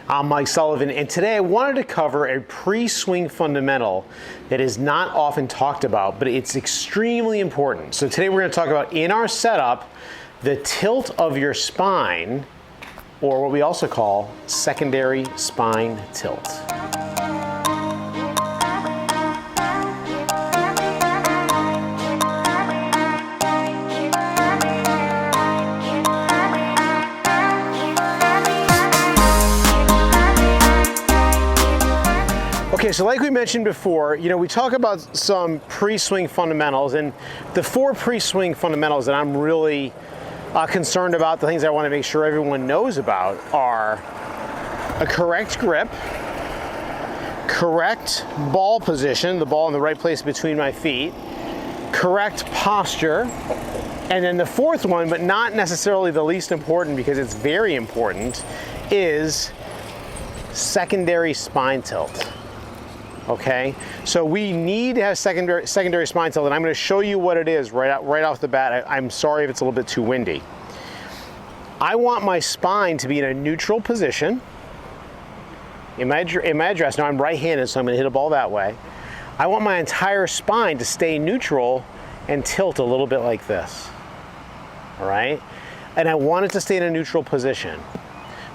I'm Mike Sullivan, and today I wanted to cover a pre-swing fundamental that is not often talked about, but it's extremely important. So today we're going to talk about, in our setup, the tilt of your spine, or what we also call secondary spine tilt. Okay, so like we mentioned before, we talk about some pre-swing fundamentals, and the 4 pre-swing fundamentals that I'm really concerned about, the things I want to make sure everyone knows about, are a correct grip, correct ball position, the ball in the right place between my feet, correct posture, and then the 4th one, but not necessarily the least important because it's very important, is secondary spine tilt. Okay, so we need to have secondary spine tilt, and I'm going to show you what it is right off the bat. I'm sorry if it's a little bit too windy. I want my spine to be in a neutral position. In my address, now I'm right-handed, so I'm going to hit a ball that way. I want my entire spine to stay neutral and tilt a little bit like this. All right, and I want it to stay in a neutral position.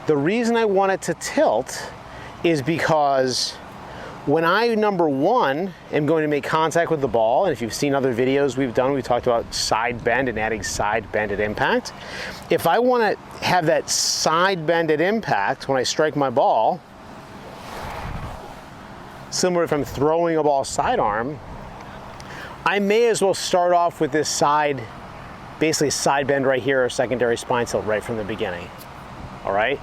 The reason I want it to tilt is because when I, number one, am going to make contact with the ball, and if you've seen other videos we've talked about side bend and adding side bend at impact. If I want to have that side bend at impact when I strike my ball, similar if I'm throwing a ball sidearm, I may as well start off with this side, basically side bend right here, or secondary spine tilt right from the beginning. All right?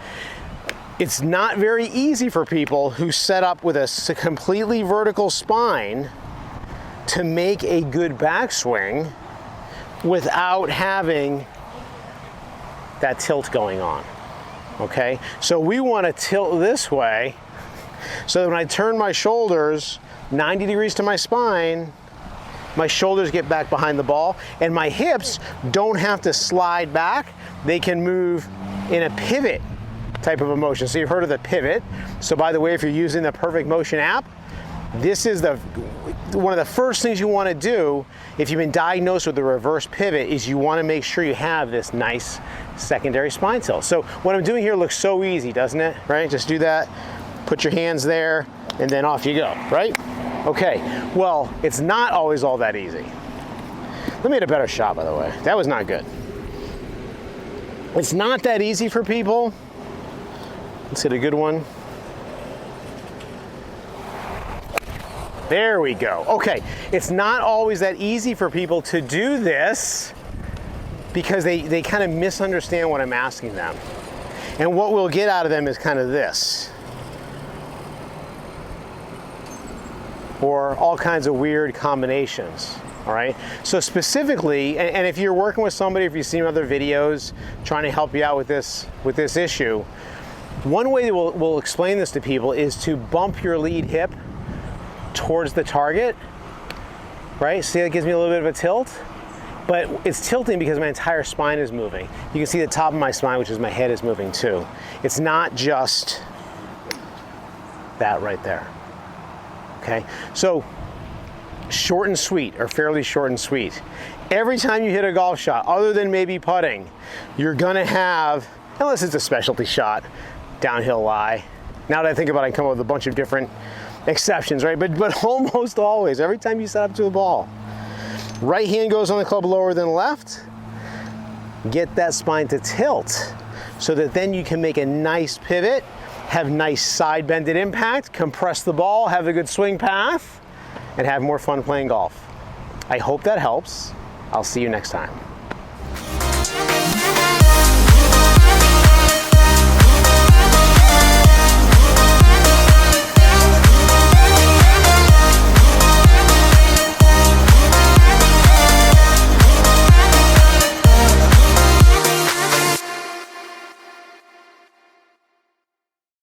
It's not very easy for people who set up with a completely vertical spine to make a good backswing without having that tilt going on, okay? So we want to tilt this way so that when I turn my shoulders 90 degrees to my spine, my shoulders get back behind the ball and my hips don't have to slide back. They can move in a pivot type of a motion. So you've heard of the pivot. So by the way, if you're using the Perfect Motion app, this is one of the first things you want to do if you've been diagnosed with a reverse pivot, is you want to make sure you have this nice secondary spine tilt. So what I'm doing here looks so easy, doesn't it? Right? Just do that, put your hands there, and then off you go, right? Okay, well, it's not always all that easy. Let me get a better shot, by the way. That was not good. It's not that easy for people. Let's hit a good one. There we go. Okay, it's not always that easy for people to do this because they kind of misunderstand what I'm asking them. And what we'll get out of them is kind of this. Or all kinds of weird combinations. All right, so specifically, and if you're working with somebody, if you've seen other videos trying to help you out with this issue, one way that we'll explain this to people is to bump your lead hip towards the target, right? See, that gives me a little bit of a tilt, but it's tilting because my entire spine is moving. You can see the top of my spine, which is my head, is moving too. It's not just that right there, okay? So short and sweet, or fairly short and sweet. Every time you hit a golf shot, other than maybe putting, you're gonna have, unless it's a specialty shot, downhill lie. Now that I think about it, I come up with a bunch of different exceptions, right? But almost always, every time you set up to a ball, right hand goes on the club lower than left. Get that spine to tilt so that then you can make a nice pivot, have nice side bend at impact, compress the ball, have a good swing path, and have more fun playing golf. I hope that helps. I'll see you next time.